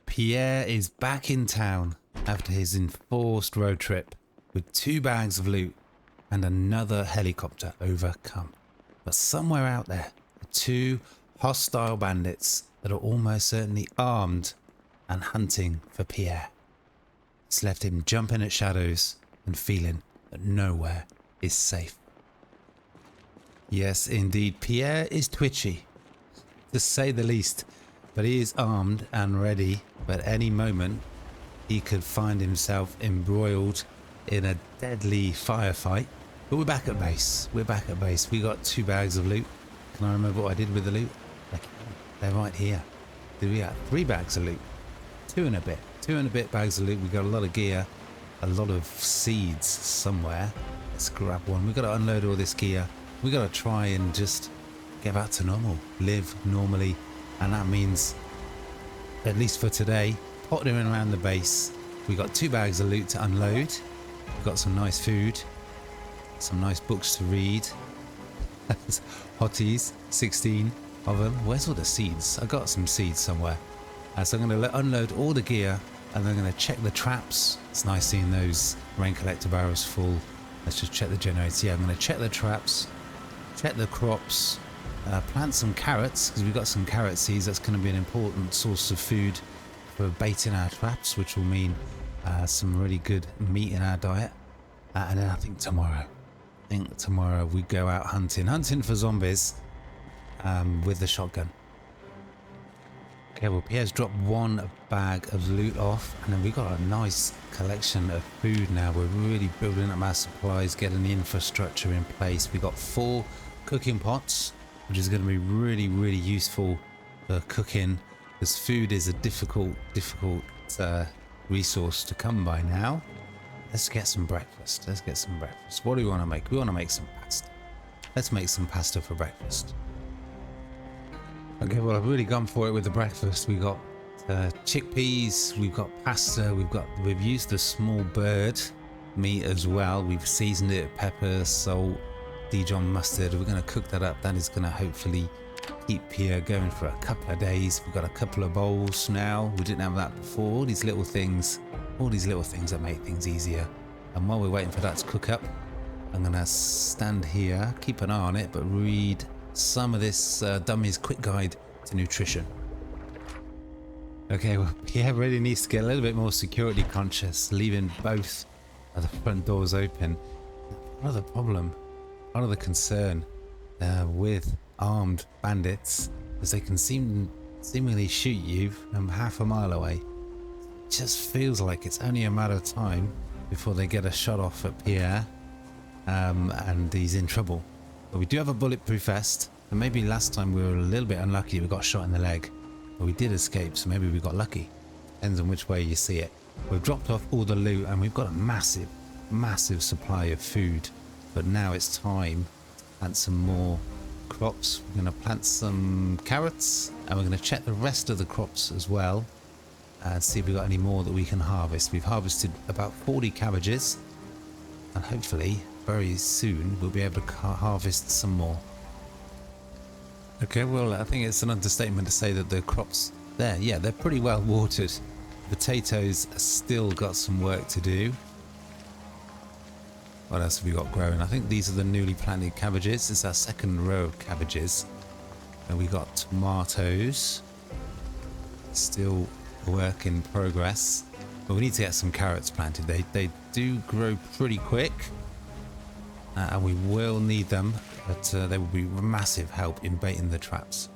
Pierre is back in town after his enforced road trip with 2 bags of loot and another helicopter overcome. But somewhere out there are 2 hostile bandits that are almost certainly armed and hunting for Pierre. It's left him jumping at shadows and feeling that nowhere is safe. Yes, indeed, Pierre is twitchy, to say the least, but he is armed and ready. But any moment he could find himself embroiled in a deadly firefight. But we're back at base. We're back at base. We got 2 bags of loot. Can I remember what I did with the loot? They're right here. We got 3 bags of loot. 2 and a bit. 2 and a bit bags of loot. We got a lot of gear, a lot of seeds somewhere. Let's grab one. We got to unload all this gear. We got to try and just get back to normal, live normally, and that means, at least for today, pottering around the base. We got 2 bags of loot to unload. We've got some nice food, some nice books to read. Hotties, 16 of them. Where's all the seeds? I got some seeds somewhere. So I'm going to unload all the gear, and then I'm going to check the traps. It's nice seeing those rain collector barrels full. Let's just check the generators. Yeah, I'm going to check the traps, check the crops, plant some carrots, because we've got some carrot seeds. That's going to be an important source of food for baiting our traps, which will mean some really good meat in our diet. And then I think tomorrow we go out hunting for zombies with the shotgun. Okay, well, Pierre's dropped 1 bag of loot off, and then we got a nice collection of food now. We're really building up our supplies, getting the infrastructure in place. We got 4 cooking pots, which is going to be really, really useful for cooking, because food is a difficult resource to come by now. Let's get some breakfast. What do we want to make? We want to make some pasta. Let's make some pasta for breakfast. Okay, well, I've really gone for it with the breakfast. We got chickpeas, we've got pasta, we've used the small bird meat as well. We've seasoned it with pepper, salt, Dijon mustard. We're going to cook that up. That is going to hopefully keep Pierre going for a couple of days. We've got a couple of bowls now. We didn't have that before. All these little things that make things easier. And while we're waiting for that to cook up, I'm going to stand here, keep an eye on it, but read some of this Dummy's Quick Guide to Nutrition. Okay, well, Pierre really needs to get a little bit more security conscious, leaving both of the front doors open. Part of the problem, part of the concern with armed bandits is they can seemingly shoot you from half a mile away. It just feels like it's only a matter of time before they get a shot off at Pierre and he's in trouble. But we do have a bulletproof vest, and maybe last time we were a little bit unlucky, we got shot in the leg. But we did escape, so maybe we got lucky. Depends on which way you see it. We've dropped off all the loot, and we've got a massive supply of food. But now it's time to plant some more crops. We're going to plant some carrots, and we're going to check the rest of the crops as well, and see if we've got any more that we can harvest. We've harvested about 40 cabbages, and hopefully very soon we'll be able to harvest some more. Okay, well, I think it's an understatement to say that the crops there, yeah, they're pretty well watered. Potatoes still got some work to do. What else have we got growing? I think these are the newly planted cabbages. It's our second row of cabbages. And we got tomatoes. Still work in progress. But we need to get some carrots planted. They do grow pretty quick. And we will need them, but they will be massive help in baiting the traps.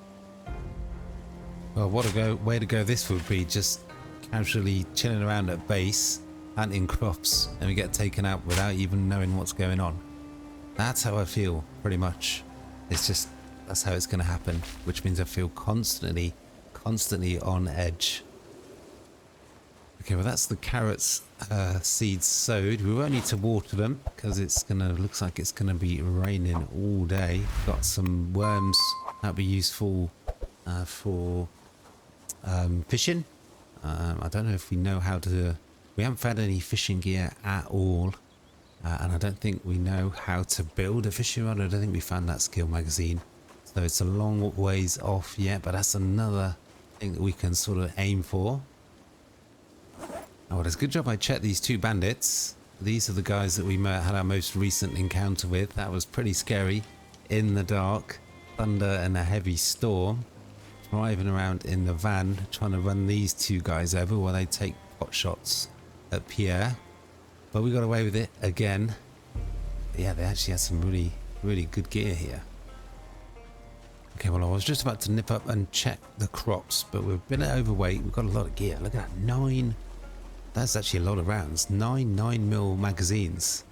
Well, what a way to go this would be, just casually chilling around at base, planting crops, and we get taken out without even knowing what's going on. That's how I feel, pretty much. It's just, that's how it's going to happen, which means I feel constantly on edge. Okay, well, that's the carrots seeds sowed. We won't need to water them because looks like it's gonna be raining all day. Got some worms that'll be useful for fishing. I don't know if we know how to. We haven't found any fishing gear at all. And I don't think we know how to build a fishing rod. I don't think we found that skill magazine. So it's a long ways off yet, but that's another thing that we can sort of aim for. Oh, well, it's a good job I checked these two bandits. These are the guys that we had our most recent encounter with. That was pretty scary. In the dark, thunder and a heavy storm. Driving around in the van, trying to run these two guys over while they take pot shots at Pierre. But we got away with it again. But yeah, they actually had some really, really good gear here. Okay, well, I was just about to nip up and check the crops, but we're a bit overweight. We've got a lot of gear. Look at that, 9. That's actually a lot of rounds. 9 9mm magazines.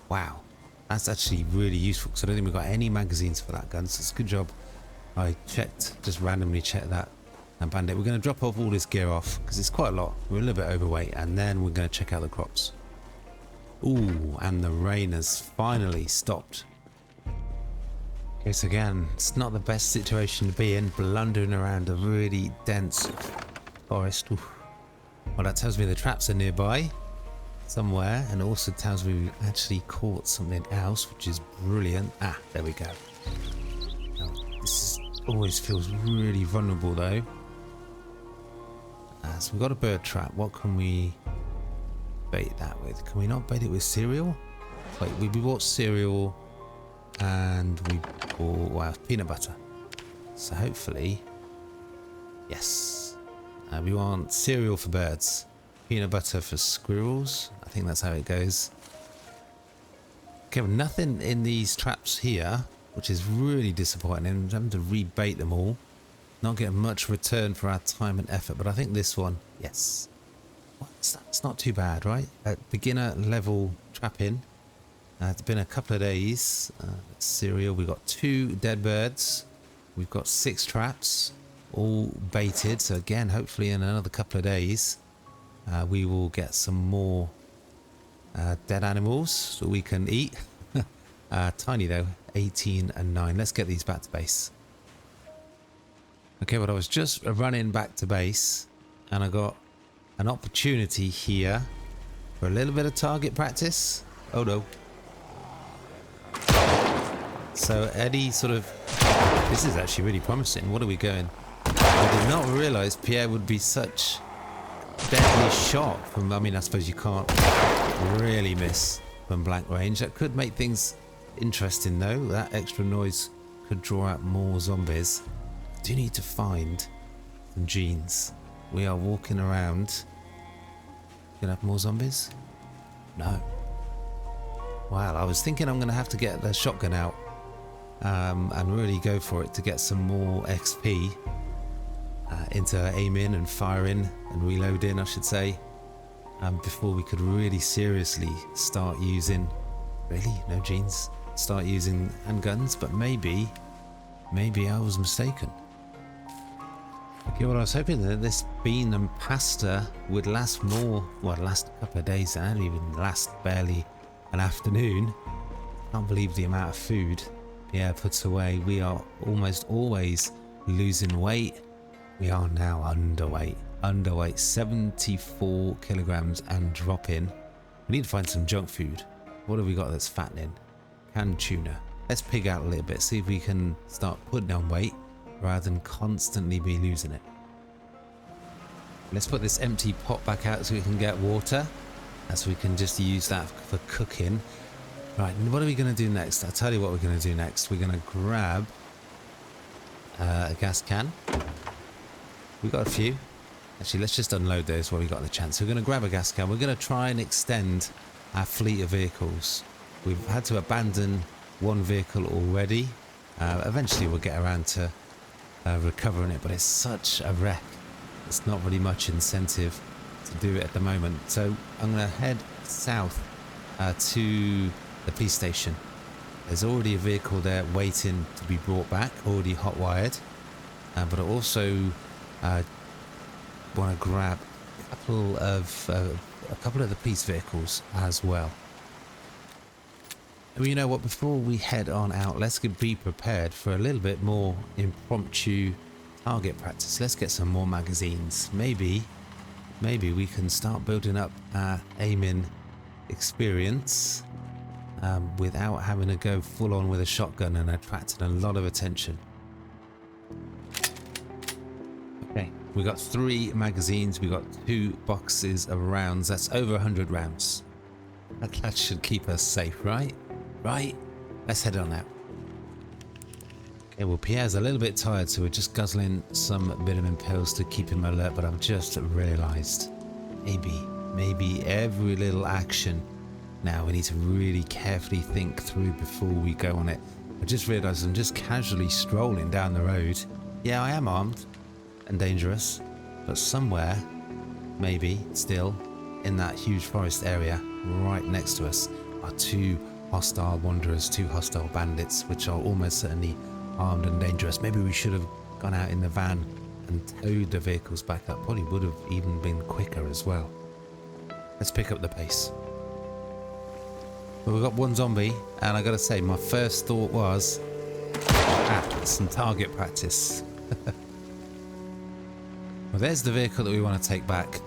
Wow. That's actually really useful because I don't think we've got any magazines for that gun, so it's a good job I checked, just randomly checked that. And bandit, we're going to drop off all this gear off because it's quite a lot. We're a little bit overweight, and then we're going to check out the crops. Ooh, and the rain has finally stopped. Okay, so again, it's not the best situation to be in, blundering around a really dense forest. Ooh. Well, that tells me the traps are nearby somewhere, and also tells me we've actually caught something else, which is brilliant. Ah, there we go. Now, this always feels really vulnerable though. So we've got a bird trap. What can we bait that with? Can we not bait it with cereal? Wait, we bought cereal and we bought peanut butter. So hopefully, yes. We want cereal for birds, peanut butter for squirrels. I think that's how it goes. Okay, well, nothing in these traps here, which is really disappointing. I'm having to rebait them all. Not getting much return for our time and effort, but I think this one, yes. Well, it's not too bad, right? Beginner level trapping. It's been a couple of days. Cereal, we've got 2 dead birds. We've got 6 traps, all baited. So again, hopefully in another couple of days, we will get some more dead animals that we can eat. Tiny though, 18 and 9. Let's get these back to base. Okay, well, I was just running back to base and I got an opportunity here for a little bit of target practice. Oh no. So Eddie sort of, this is actually really promising. What are we going? I did not realize Pierre would be such deadly shot from, I mean, I suppose you can't really miss from blank range. That could make things interesting though. That extra noise could draw out more zombies. I do need to find some jeans. We are walking around. Gonna have more zombies? No. Wow, I was thinking I'm gonna have to get the shotgun out and really go for it to get some more XP into aiming and firing and reloading, I should say, before we could really seriously start using, really, no jeans, start using handguns. But maybe I was mistaken. Okay, well, I was hoping that this bean and pasta would last more, well, last a couple of days and even last barely an afternoon. Can't believe the amount of food Pierre puts away. We are almost always losing weight. We are now underweight, 74 kilograms and dropping. We need to find some junk food. What have we got that's fattening? Canned tuna. Let's pig out a little bit, see if we can start putting on weight rather than constantly be losing it. Let's put this empty pot back out so we can get water, so we can just use that for cooking. Right, what are we going to do next? I'll tell you what we're going to do next. We're going to grab a gas can. We've got a few. Actually, let's just unload those while we got the chance. We're going to grab a gas can. We're going to try and extend our fleet of vehicles. We've had to abandon one vehicle already. Eventually we'll get around to recovering it, but it's such a wreck. It's not really much incentive to do it at the moment. So I'm going to head south to the police station. There's already a vehicle there waiting to be brought back, already hot wired. But I also want to grab a couple of the police vehicles as well. And you know what, before we head on out, let's be prepared for a little bit more impromptu target practice. Let's get some more magazines. Maybe we can start building up our aiming experience. without having to go full on with a shotgun and attracting a lot of attention. Okay, we got 3 magazines, we got 2 boxes of rounds. That's over 100 rounds. That should keep us safe, right? Right? Let's head on out. Okay, well, Pierre's a little bit tired, so we're just guzzling some vitamin pills to keep him alert, but I've just realised maybe every little action now we need to really carefully think through before we go on it. I just realised I'm just casually strolling down the road. Yeah, I am armed and dangerous, but somewhere, maybe still, in that huge forest area right next to us are 2 hostile wanderers, 2 hostile bandits, which are almost certainly armed and dangerous. Maybe we should have gone out in the van and towed the vehicles back up. Probably would have even been quicker as well. Let's pick up the pace. Well, we've got 1 zombie, and I gotta say, my first thought was, some target practice. Well, there's the vehicle that we want to take back.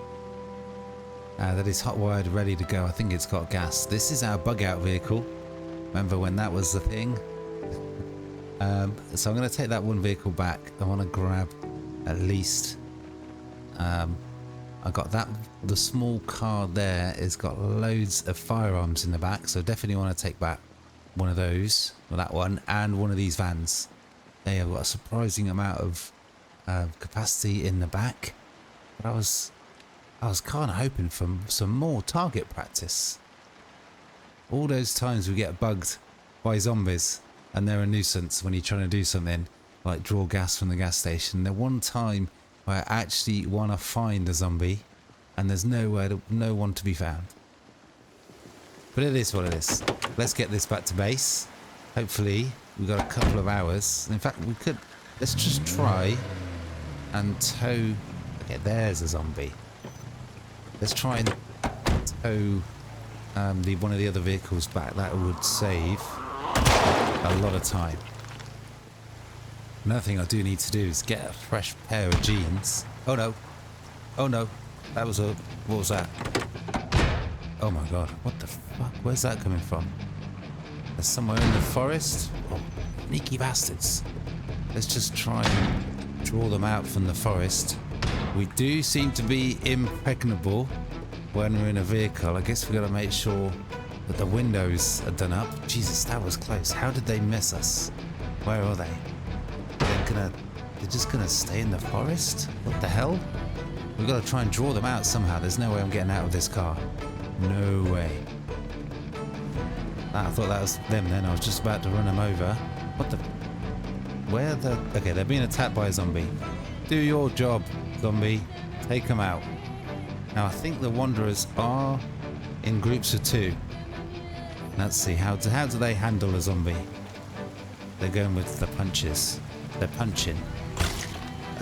That is hot-wired, ready to go. I think it's got gas. This is our bug-out vehicle. Remember when that was the thing? So I'm going to take that 1 vehicle back. I want to grab at least... I got that. The small car there has got loads of firearms in the back, so definitely want to take back one of those, or that one, and one of these vans. They have got a surprising amount of capacity in the back, but I was kind of hoping for some more target practice. All those times we get bugged by zombies and they're a nuisance when you're trying to do something like draw gas from the gas station. The one time where I actually want to find a zombie and there's no one to be found. But it is what it is. Let's get this back to base. Hopefully we've got a couple of hours. In fact, let's just try and tow. Okay, there's a zombie. Let's try and tow one of the other vehicles back. That would save a lot of time. Another thing I do need to do is get a fresh pair of jeans. Oh no. Oh no. That was a... What was that? Oh my god. What the fuck? Where's that coming from? There's somewhere in the forest? Oh, sneaky bastards. Let's just try and draw them out from the forest. We do seem to be impregnable when we're in a vehicle. I guess we've got to make sure that the windows are done up. Jesus, that was close. How did they miss us? Where are they? They're just gonna stay in the forest? What the hell? We've got to try and draw them out somehow. There's no way I'm getting out of this car. No way. I thought that was them then. I was just about to run them over. What the... Where the... Okay, they're being attacked by a zombie. Do your job, zombie. Take them out. Now, I think the Wanderers are in groups of 2. Let's see. How do they handle a zombie? They're going with the punches. They're punching.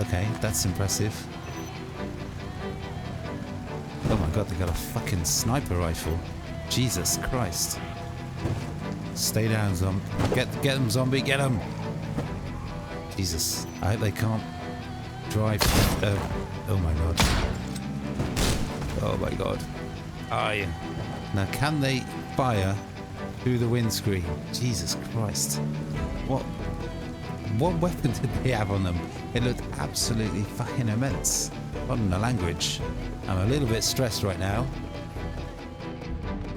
Okay, that's impressive. Oh my god, they got a fucking sniper rifle. Jesus Christ. Stay down, zombie. Get them, zombie. Get them. Jesus. I hope they can't drive. Oh my god. Oh my god. Aye. Now, can they fire through the windscreen? Jesus Christ. What weapon did they have on them? It looked absolutely fucking immense. Pardon the language. I'm a little bit stressed right now.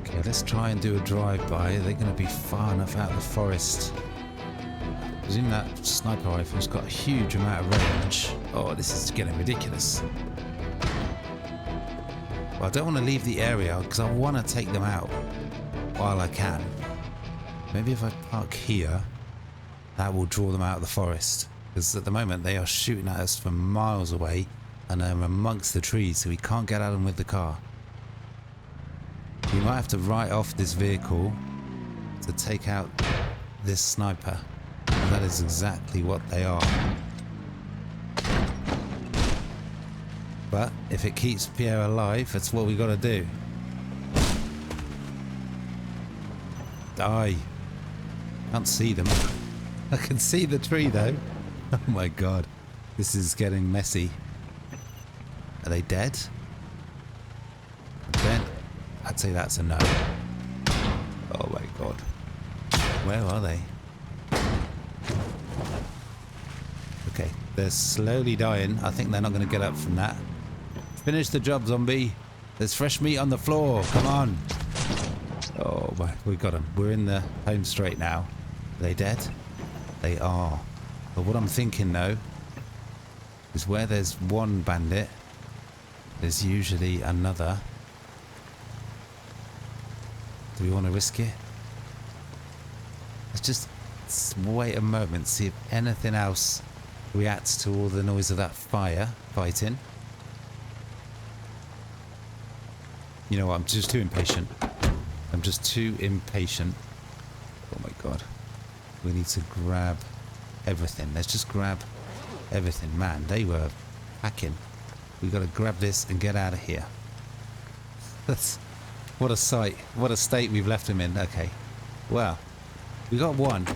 Okay, let's try and do a drive-by. Are they going to be far enough out of the forest? I presume that sniper rifle's got a huge amount of range. Oh, this is getting ridiculous. Well, I don't want to leave the area because I want to take them out while I can. Maybe if I park here, that will draw them out of the forest. Because at the moment they are shooting at us from miles away and they're amongst the trees, so we can't get at them with the car. We might have to write off this vehicle to take out this sniper. And that is exactly what they are. But if it keeps Pierre alive, that's what we got to do. Die. Can't see them. I can see the tree though. Oh my god. This is getting messy. Are they dead? Then I'd say that's a no. Oh my god. Where are they? Okay, they're slowly dying. I think they're not going to get up from that. Finish the job, zombie. There's fresh meat on the floor. Come on. Oh, we got them. We're in the home straight now. Are they dead? They are. But what I'm thinking, though, is where there's one bandit, there's usually another. Do we want to risk it? Let's just wait a moment, see if anything else reacts to all the noise of that fighting. You know what, I'm just too impatient. I'm just too impatient. Oh my god. We need to grab everything. Let's just grab everything. Man, they were packing. We got to grab this and get out of here. That's what a sight. What a state we've left him in. Okay. Well, we got one.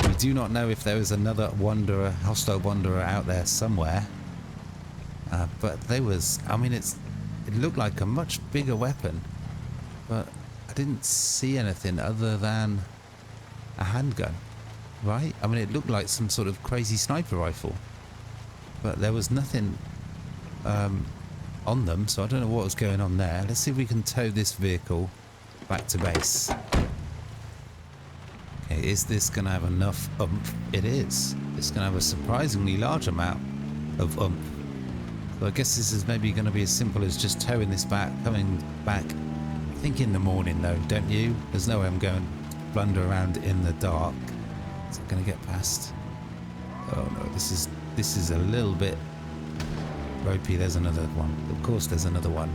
We do not know if there is another wanderer, hostile wanderer out there somewhere. But there was, I mean, it looked like a much bigger weapon, but I didn't see anything other than a handgun, right? I mean, it looked like some sort of crazy sniper rifle, but there was nothing on them, so I don't know what was going on there. Let's see if we can tow this vehicle back to base. Okay, is this going to have enough oomph? It is. It's going to have a surprisingly large amount of oomph. So I guess this is maybe going to be as simple as just towing this back, coming back. I think in the morning though, don't you? There's no way I'm going to blunder around in the dark. Is it going to get past? Oh no, this is a little bit ropey. There's another one. Of course there's another one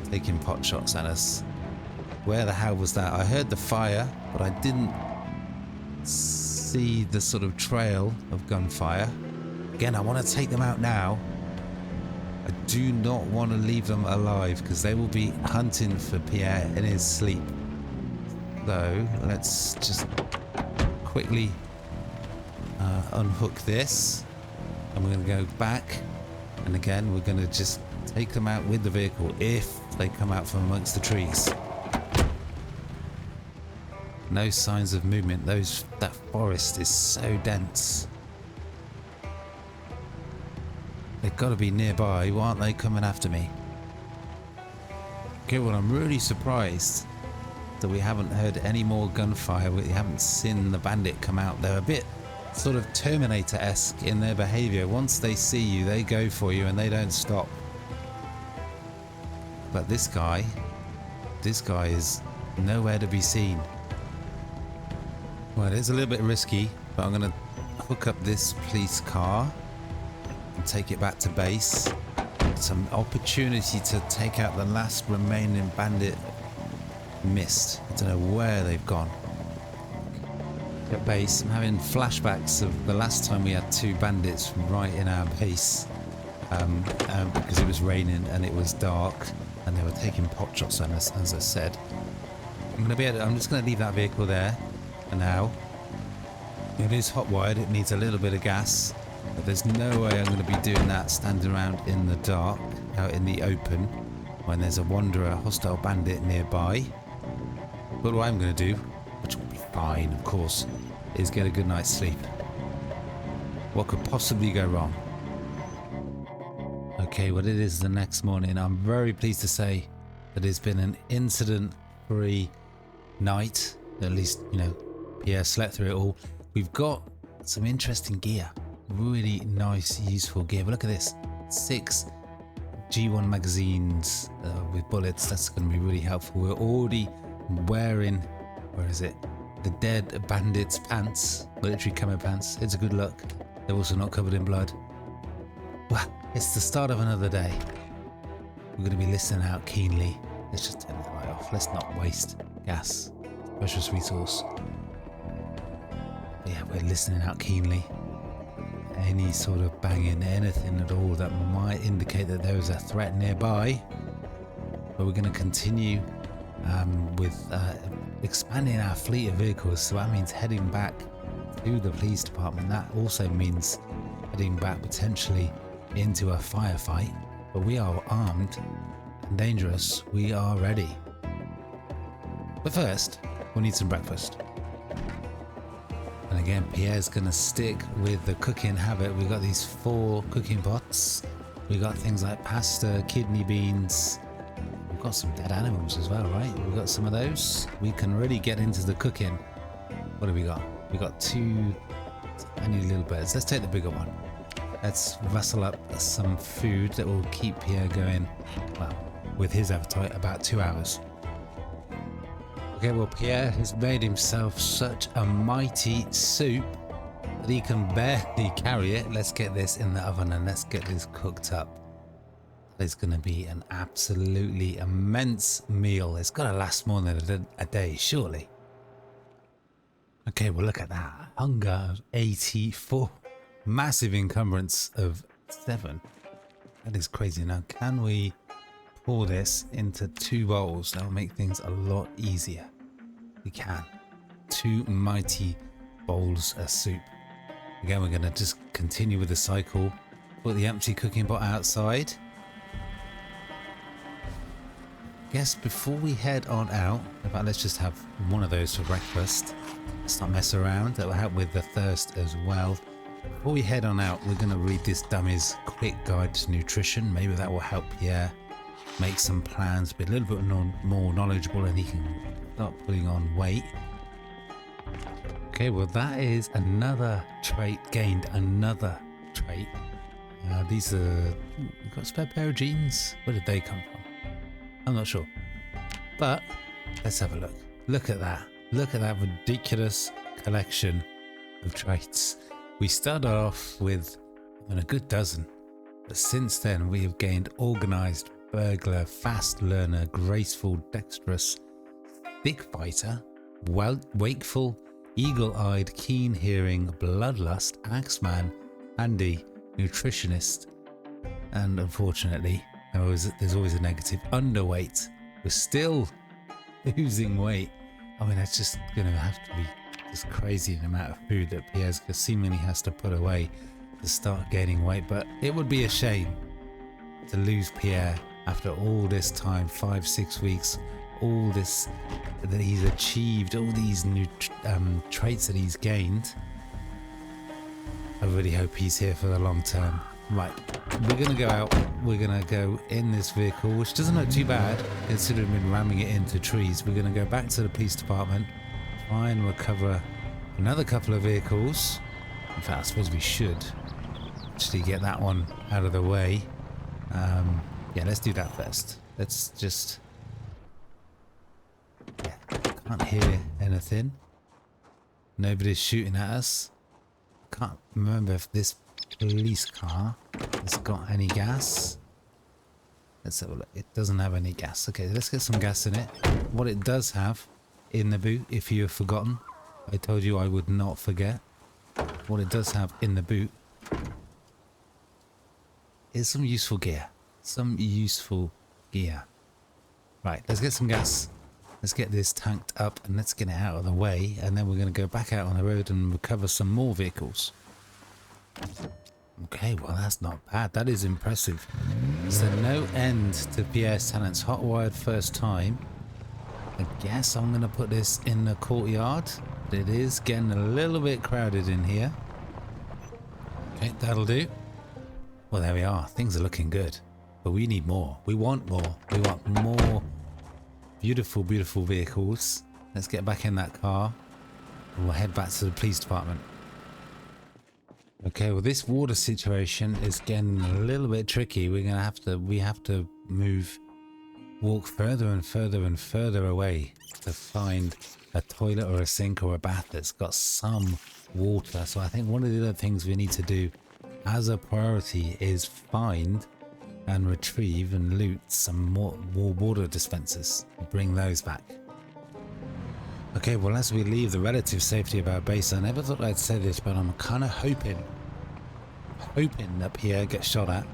taking pot shots at us. Where the hell was that? I heard the fire, but I didn't see the sort of trail of gunfire. Again, I want to take them out now. I do not want to leave them alive because they will be hunting for Pierre in his sleep. So let's just quickly unhook this, and we're going to go back, and again we're going to just take them out with the vehicle if they come out from amongst the trees. No signs of movement. That forest is so dense. They've got to be nearby. Why aren't they coming after me? Okay, well, I'm really surprised that we haven't heard any more gunfire. We haven't seen the bandit come out. They're a bit sort of Terminator-esque in their behavior. Once they see you, they go for you and they don't stop. But this guy is nowhere to be seen. Well, it's a little bit risky, but I'm going to hook up this police car and take it back to base. Some opportunity to take out the last remaining bandit missed. I don't know where they've gone. At base, I'm having flashbacks of the last time we had two bandits right in our base because it was raining and it was dark and they were taking pot shots on us, as I said. I'm just going to leave that vehicle there for now. It is hot wired, it needs a little bit of gas. But there's no way I'm going to be doing that standing around in the dark, out in the open, when there's a wanderer, hostile bandit nearby. But what I'm going to do, which will be fine of course, is get a good night's sleep. What could possibly go wrong? Okay, well, it is the next morning. I'm very pleased to say that it's been an incident-free night. At least, you know, Pierre slept through it all. We've got some interesting gear. Really nice, useful gear. But look at this, 6 G1 magazines with bullets. That's going to be really helpful. We're already wearing, where is it? The dead bandits' pants, military camo pants. It's a good look. They're also not covered in blood. Well, it's the start of another day. We're going to be listening out keenly. Let's just turn the light off. Let's not waste gas, precious resource. But yeah, we're listening out keenly. Any sort of banging, anything at all that might indicate that there is a threat nearby. But we're going to continue with expanding our fleet of vehicles, so that means heading back to the police department. That also means heading back potentially into a firefight, but we are armed and dangerous. We are ready. But first, we'll need some breakfast. And again, Pierre's gonna stick with the cooking habit. We got these 4 cooking pots. We got things like pasta, kidney beans. We've got some dead animals as well, right? We've got some of those. We can really get into the cooking. What do we got? We got 2 tiny little birds. Let's take the bigger one. Let's rustle up some food that will keep Pierre going, well, with his appetite, about 2 hours. Okay, well, Pierre has made himself such a mighty soup that he can barely carry it. Let's get this in the oven and let's get this cooked up. It's going to be an absolutely immense meal. It's got to last more than a day, surely. Okay, well, look at that. Hunger of 84. Massive encumbrance of 7. That is crazy. Now, can we pour this into 2 bowls? That will make things a lot easier. We can. 2 mighty bowls of soup. Again, we're going to just continue with the cycle. Put the empty cooking pot outside. Guess before we head on out, in fact, let's just have one of those for breakfast. Let's not mess around. That will help with the thirst as well. Before we head on out, we're going to read this dummy's quick guide to nutrition. Maybe that will help Pierre make some plans, be a little bit more knowledgeable, and he can start putting on weight. Okay, well, that is another trait gained. Another trait. These are... We've got a spare pair of jeans. Where did they come from? I'm not sure. But let's have a look. Look at that. Look at that ridiculous collection of traits. We started off with a good dozen, but since then we have gained organized, burglar, fast learner, graceful, dexterous, thick fighter, wakeful, eagle-eyed, keen hearing, bloodlust, axeman, handy, nutritionist, and unfortunately there's always a negative, underweight. We're still losing weight. I mean, that's just going to have to be just crazy the amount of food that Pierre seemingly has to put away to start gaining weight. But it would be a shame to lose Pierre after all this time, 5-6 weeks, all this that he's achieved, all these new traits that he's gained. I really hope he's here for the long term. Right, we're going to go out, we're going to go in this vehicle, which doesn't look too bad considering we've been ramming it into trees. We're going to go back to the police department, try and recover another couple of vehicles. In fact, I suppose we should actually get that one out of the way. Yeah, let's do that first. Let's just... Yeah, can't hear anything. Nobody's shooting at us. Can't remember if this police car has got any gas. Let's have a look. It doesn't have any gas. Okay, let's get some gas in it. What it does have in the boot, if you have forgotten, I told you I would not forget. What it does have in the boot is some useful gear. Some useful gear. Right, let's get some gas. Let's get this tanked up and let's get it out of the way, and then we're going to go back out on the road and recover some more vehicles. Okay, well, that's not bad. That is impressive. So no end to Pierre's talents. Hot-wired first time. I guess I'm going to put this in the courtyard. It is getting a little bit crowded in here. Okay, that'll do. Well, there we are. Things are looking good. But we need more. We want more. We want more beautiful, beautiful vehicles. Let's get back in that car. And we'll head back to the police department. Okay, well, this water situation is getting a little bit tricky. We have to walk further and further and further away to find a toilet or a sink or a bath that's got some water. So I think one of the other things we need to do as a priority is find and retrieve and loot some more water dispensers and bring those back. Okay, well, as we leave the relative safety of our base, I never thought I'd say this, but I'm kind of hoping that Pierre gets shot at,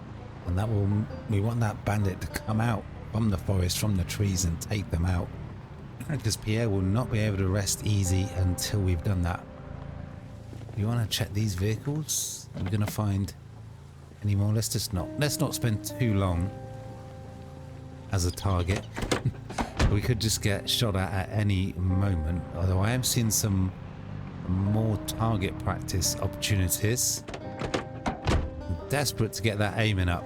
and we want that bandit to come out from the forest, from the trees, and take them out. Because Pierre will not be able to rest easy until we've done that. You want to check these vehicles? Are we going to find any more? Let's not spend too long as a target. We could just get shot at any moment. Although I am seeing some more target practice opportunities. I'm desperate to get that aiming up.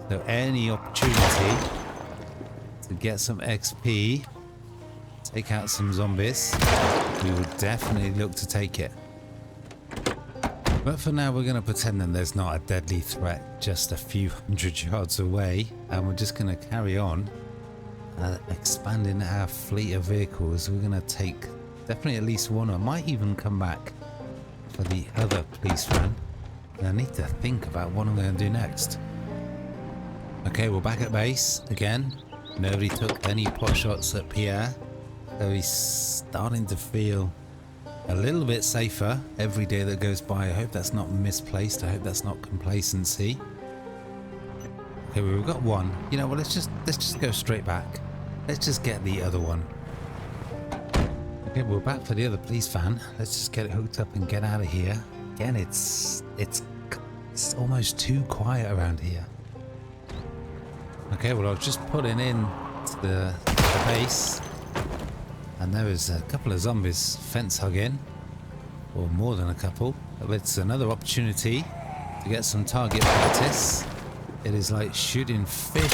So any opportunity to get some XP, take out some zombies, we will definitely look to take it. But for now, we're going to pretend that there's not a deadly threat just a few hundred yards away, and we're just going to carry on expanding our fleet of vehicles. We're going to take definitely at least one. I might even come back for the other police van. And I need to think about what I'm going to do next. Okay, we're back at base again. Nobody took any pot shots at Pierre, so he's starting to feel a little bit safer every day that goes by. I hope that's not misplaced. I hope that's not complacency. Okay, we've got one. You know what? Let's just go straight back. Let's just get the other one. Okay, we're back for the other police van. Let's just get it hooked up and get out of here. Again, it's almost too quiet around here. Okay, well, I was just putting in to the base, and there was a couple of zombies fence hugging, or more than a couple. It's another opportunity to get some target practice. It is like shooting fish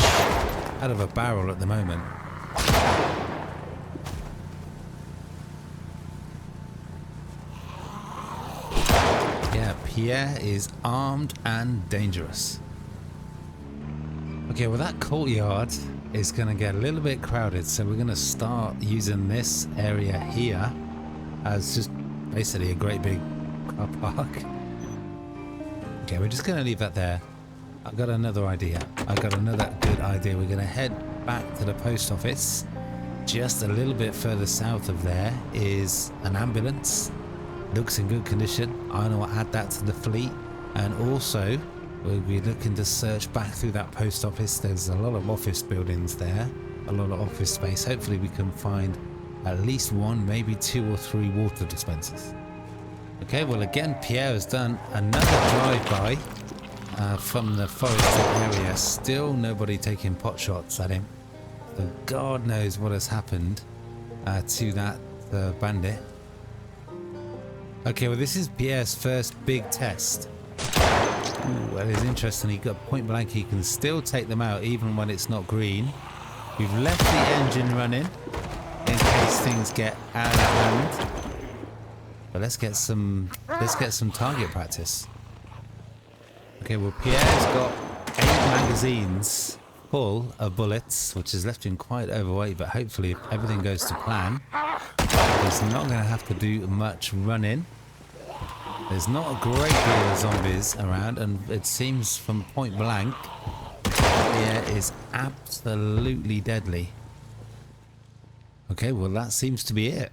out of a barrel at the moment. Yeah, Pierre is armed and dangerous. Okay, well, that courtyard is going to get a little bit crowded, so we're going to start using this area here as just basically a great big car park. Okay, we're just going to leave that there. I've got another idea. I've got another good idea. We're going to head back to the post office. Just a little bit further south of there is an ambulance. Looks in good condition. I'm going to add that to the fleet, and also we'll be looking to search back through that post office. There's a lot of office buildings there, a lot of office space. Hopefully we can find at least one, maybe 2 or 3 water dispensers. Okay, well, again, Pierre has done another drive-by from the forested area. Still nobody taking pot shots at him. So God knows what has happened to that bandit. Okay, well, this is Pierre's first big test. Ooh, that is interesting. He got point blank. He can still take them out even when it's not green. We've left the engine running in case things get out of hand. But let's get some target practice. Okay, well, Pierre's got 8 magazines full of bullets, which has left him quite overweight. But hopefully, if everything goes to plan, he's not going to have to do much running. There's not a great deal of zombies around, and it seems from point blank, Pierre is absolutely deadly. Okay, well, that seems to be it.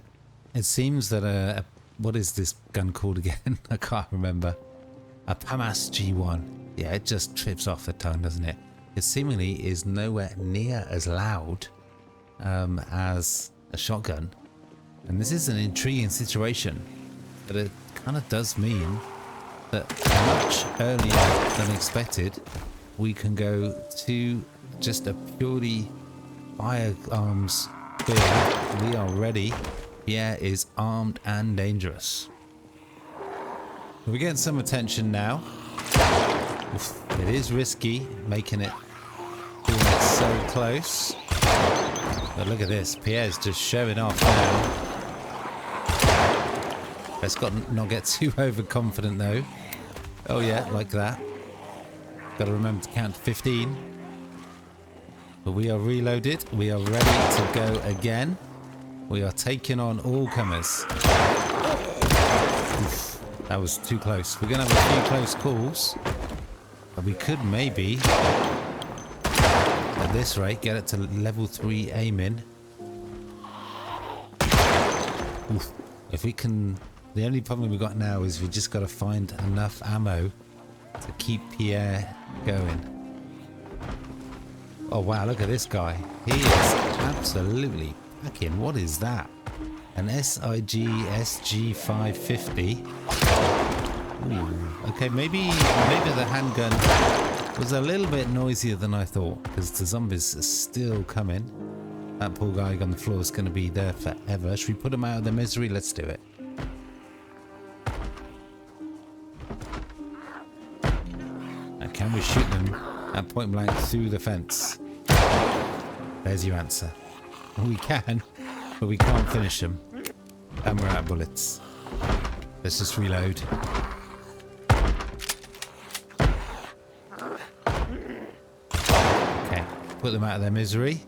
It seems that what is this gun called again? I can't remember. A PAMAS G1. Yeah, it just trips off the tongue, doesn't it? It seemingly is nowhere near as loud as a shotgun. And this is an intriguing situation, but it kind of does mean that much earlier than expected, we can go to just a purely firearms build. We are ready. Pierre is armed and dangerous. We're getting some attention now. It is risky making it so close. But look at this. Pierre's just showing off now. Let's not get too overconfident though. Oh yeah, like that. Got to remember to count 15. But we are reloaded. We are ready to go again. We are taking on all comers. Oof, that was too close. We're going to have a few close calls. But we could maybe, at this rate, get it to level 3 aiming. Oof. If we can... The only problem we've got now is we just got to find enough ammo to keep Pierre going. Oh wow, look at this guy. He is absolutely packing. What is that? An SIG SG 550. Ooh. Okay, maybe the handgun was a little bit noisier than I thought, because the zombies are still coming. That poor guy on the floor is going to be there forever. Should we put him out of their misery? Let's do it. can we shoot them at point blank through the fence? There's your answer. We can, but we can't finish them. And we're out of bullets. Let's just reload. Okay, put them out of their misery.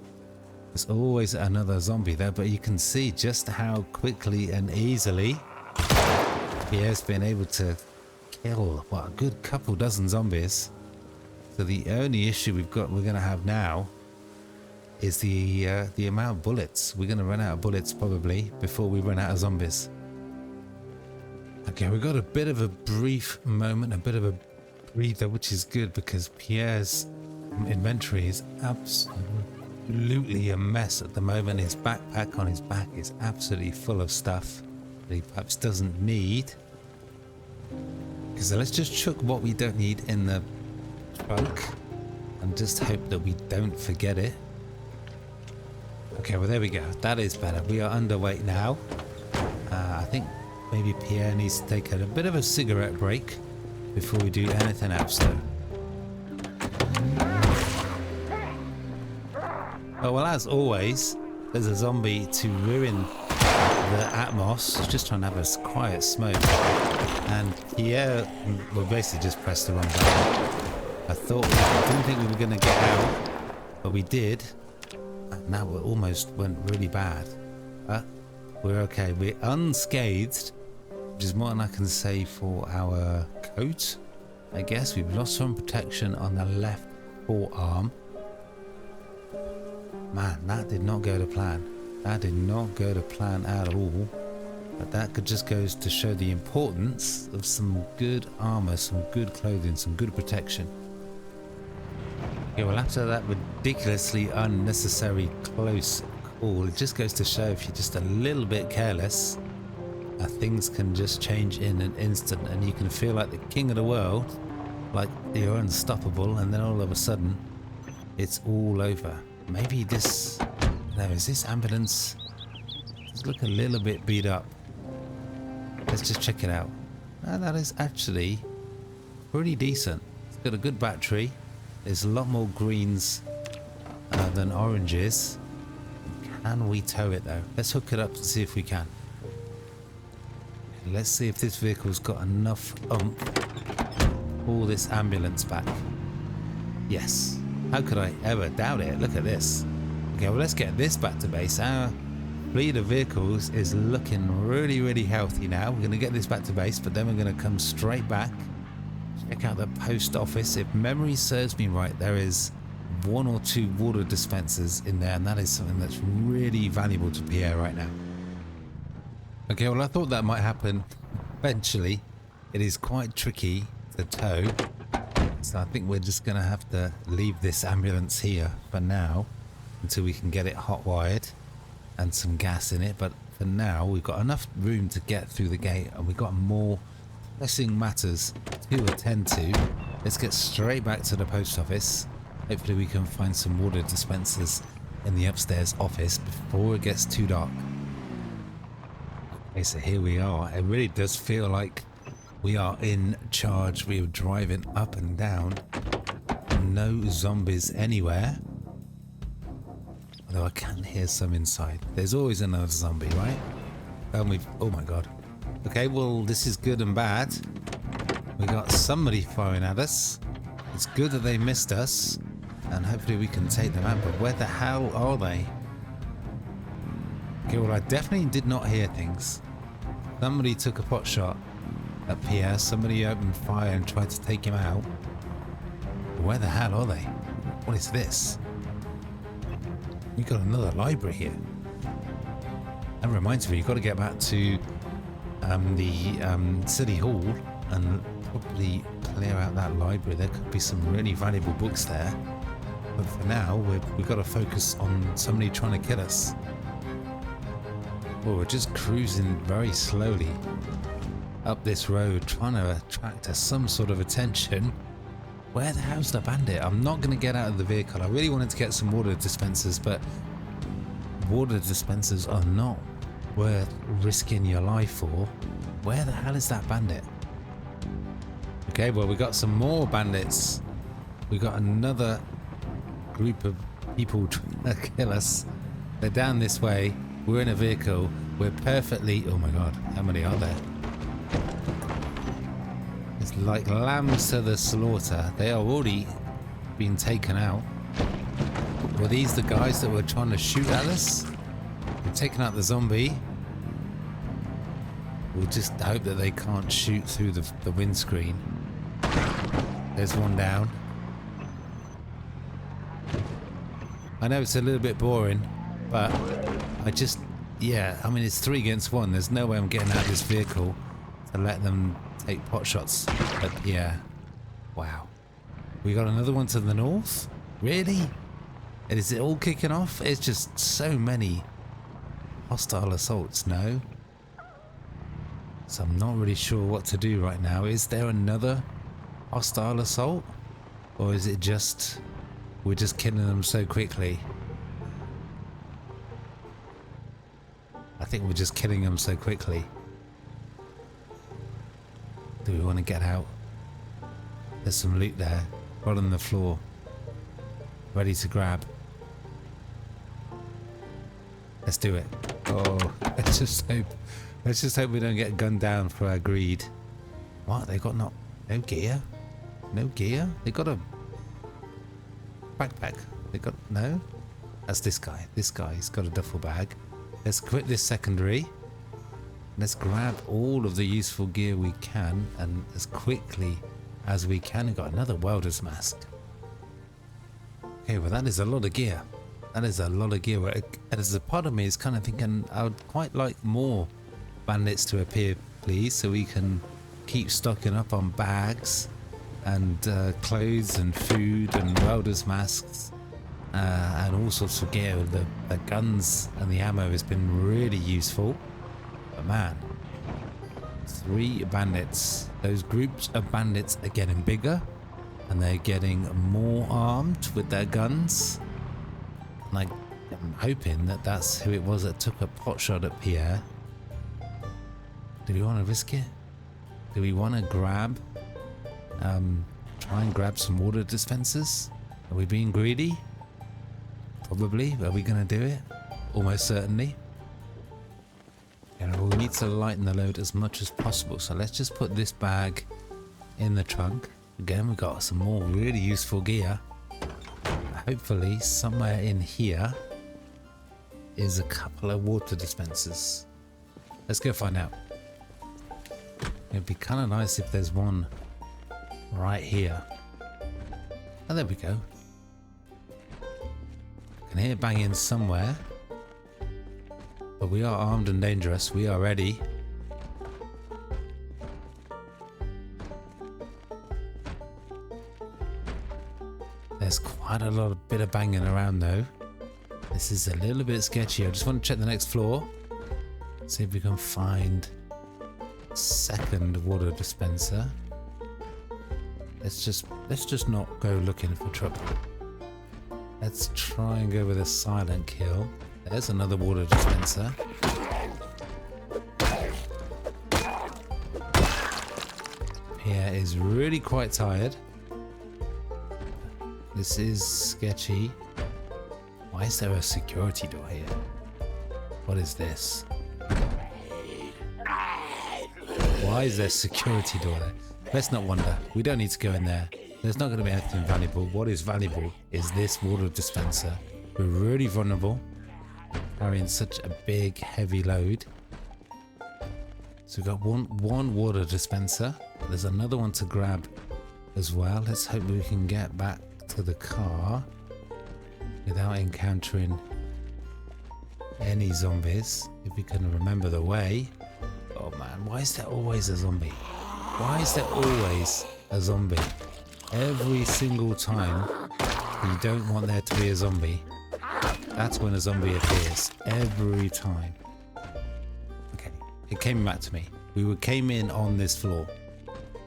There's always another zombie there, but you can see just how quickly and easily Pierre's been able to kill, what, a good couple dozen zombies. So the only issue we're going to have now is the amount of bullets. We're going to run out of bullets probably before we run out of zombies. Okay, we've got a bit of a brief moment, a bit of a breather, which is good because Pierre's inventory is absolutely a mess at the moment. His backpack on his back is absolutely full of stuff that he perhaps doesn't need. So let's just chuck what we don't need in the trunk and just hope that we don't forget it. Okay, well there we go. That is better. We are underweight now. I think maybe Pierre needs to take a bit of a cigarette break before we do anything else though. Oh, well, as always, there's a zombie to ruin the atmos. He's just trying to have a quiet smoke. And Pierre, well, basically just pressed the wrong button. I didn't think we were going to get out, but we did. And now it almost went really bad. But we're okay. We're unscathed, which is more than I can say for our coat. I guess we've lost some protection on the left forearm. Man, that did not go to plan. That did not go to plan at all. But that just goes to show the importance of some good armor, some good clothing, some good protection. Okay, well, after that ridiculously unnecessary close call, it just goes to show if you're just a little bit careless, things can just change in an instant and you can feel like the king of the world, like you're unstoppable, and then all of a sudden it's all over. Maybe this, no, is this ambulance? Does look a little bit beat up. Let's just check it out. That is actually pretty decent. It's got a good battery. There's a lot more greens than oranges. Can we tow it though? Let's hook it up and see if we can. Let's see if this vehicle's got enough oomph to pull this ambulance back. Yes. How could I ever doubt it? Look at this. Okay, well, let's get this back to base. Our fleet of vehicles is looking really, really healthy now. We're going to get this back to base, but then we're going to come straight back. Check out the post office. If memory serves me right, there is 1 or 2 water dispensers in there, and that is something that's really valuable to Pierre right now. Okay, well, I thought that might happen eventually. It is quite tricky to tow, so I think we're just going to have to leave this ambulance here for now until we can get it hot wired and some gas in it. But for now, we've got enough room to get through the gate, and we've got more pressing matters to attend to. Let's get straight back to the post office. Hopefully we can find some water dispensers in the upstairs office before it gets too dark. Okay, so here we are. It really does feel like we are in charge. We are driving up and down. No zombies anywhere. Although I can hear some inside. There's always another zombie, right? Oh my god. Okay, well, this is good and bad. We got somebody firing at us. It's good that they missed us, and hopefully we can take them out. But where the hell are they? Okay, well, I definitely did not hear things. Somebody took a pot shot at Pierre. Somebody opened fire and tried to take him out. But where the hell are they? What is this? We got another library here. That reminds me, you've got to get back to the City Hall and probably clear out that library. There could be some really valuable books there. But for now, we've got to focus on somebody trying to kill us. Well, we're just cruising very slowly up this road, trying to attract some sort of attention. Where the hell's the bandit? I'm not going to get out of the vehicle. I really wanted to get some water dispensers, but water dispensers are not worth risking your life for. Where the hell is that bandit? Okay, well, we got some more bandits We got another group of people trying to kill us. They're down this way. We're in a vehicle. We're perfectly... Oh my god, how many are there? It's like lambs to the slaughter. They are already being taken out. Were these the guys that were trying to shoot at us? We've taken out the zombie. We'll just hope that they can't shoot through the windscreen. There's one down. I know it's a little bit boring, but I just... Yeah, I mean, it's 3 against 1. There's no way I'm getting out of this vehicle to let them take pot shots. But yeah. Wow. We got another one to the north? Really? And is it all kicking off? It's just so many hostile assaults, no? So I'm not really sure what to do right now. Is there another hostile assault? Or is it just... we're just killing them so quickly? I think we're just killing them so quickly. Do we want to get out? There's some loot there, right on the floor, ready to grab. Let's do it. Oh, let's just hope we don't get gunned down for our greed. What? They got no gear? No gear? They got a backpack. They got no. That's this guy. This guy's got a duffel bag. Let's quit this secondary. Let's grab all of the useful gear we can, and as quickly as we can. We've got another welder's mask. Okay, well that is a lot of gear. That is a lot of gear. And as a part of me is kind of thinking I would quite like more bandits to appear, please, so we can keep stocking up on bags and clothes and food and welder's masks and all sorts of gear. The guns and the ammo has been really useful. But man, 3 bandits. Those groups of bandits are getting bigger and they're getting more armed with their guns. And I'm hoping that that's who it was that took a pot shot at Pierre. Do we want to risk it? Do we want to grab, try and grab some water dispensers? Are we being greedy? Probably. Are we going to do it? Almost certainly. You know, we need to lighten the load as much as possible. So let's just put this bag in the trunk. Again, we've got some more really useful gear. Hopefully somewhere in here is a couple of water dispensers. Let's go find out. It'd be kind of nice if there's one right here. Oh, there we go. I can hear banging somewhere. But we are armed and dangerous. We are ready. There's quite a bit of banging around though. This is a little bit sketchy. I just want to check the next floor. See if we can find a second water dispenser. Let's just not go looking for trouble. Let's try and go with a silent kill. There's another water dispenser. Pierre is really quite tired. This is sketchy. Why is there a security door here? What is this? Why is there a security door there? Let's not wonder. We don't need to go in there. There's not going to be anything valuable. What is valuable is this water dispenser. We're really vulnerable, carrying such a big, heavy load. So we've got one water dispenser. There's another one to grab as well. Let's hope we can get back to the car without encountering any zombies, if we can remember the way. Oh man, why is there always a zombie? Why is there always a zombie? Every single time you don't want there to be a zombie, that's when a zombie appears. Every time. Okay, it came back to me. We came in on this floor,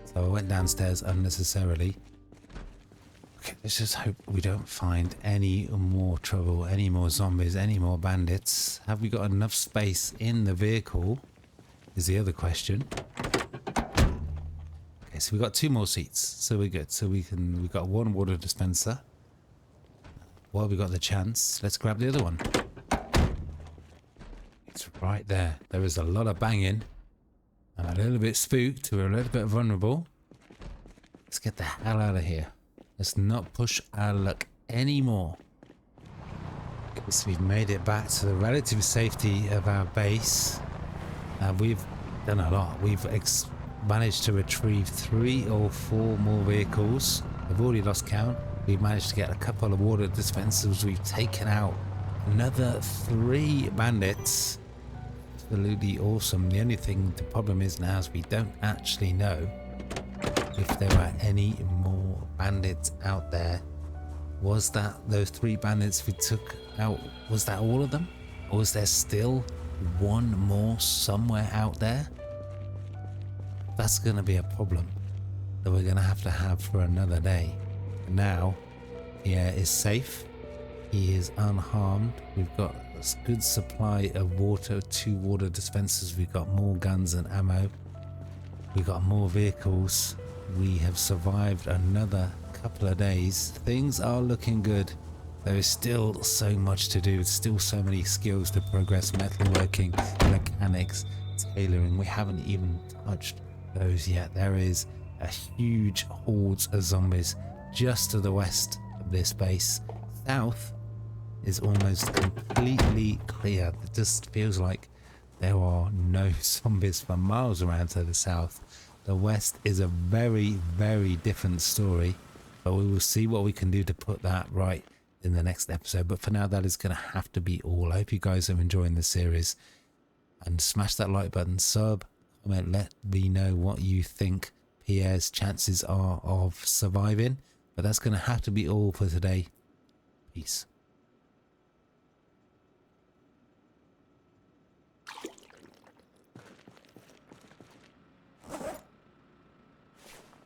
so I went downstairs unnecessarily. Okay, let's just hope we don't find any more trouble, any more zombies, any more bandits. Have we got enough space in the vehicle? Is the other question. Okay, Okay, so we got 2 more seats, so we're good. So we've got 1 water dispenser. While we got the chance, let's grab the other one. It's right there. There is a lot of banging. I'm a little bit spooked. We're a little bit vulnerable. Let's get the hell out of here. Let's not push our luck anymore. So we've made it back to the relative safety of our base. We've done a lot. We've managed to retrieve 3 or 4 more vehicles. I've already lost count. We've managed to get a couple of water dispensers. We've taken out another 3 bandits. Absolutely awesome. The problem is now is we don't actually know if there are any more bandits out there. Was that those 3 bandits we took out? Was that all of them? Or was there still 1 more somewhere out there? That's going to be a problem that we're going to have for another day. Now, Pierre is safe. He is unharmed. We've got a good supply of water, 2 water dispensers. We've got more guns and ammo. We've got more vehicles. We have survived another couple of days. Things are looking good. There is still so much to do. Still so many skills to progress. Metalworking, mechanics, tailoring. We haven't even touched those yet. There is a huge hordes of zombies just to the west of this base. South is almost completely clear. It just feels like there are no zombies for miles around to the south. The west is a very, very different story, but we will see what we can do to put that right in the next episode. But for now, that is going to have to be all. I hope you guys are enjoying the series, and smash that like button, sub, comment, let me know what you think Pierre's chances are of surviving. But that's going to have to be all for today. Peace.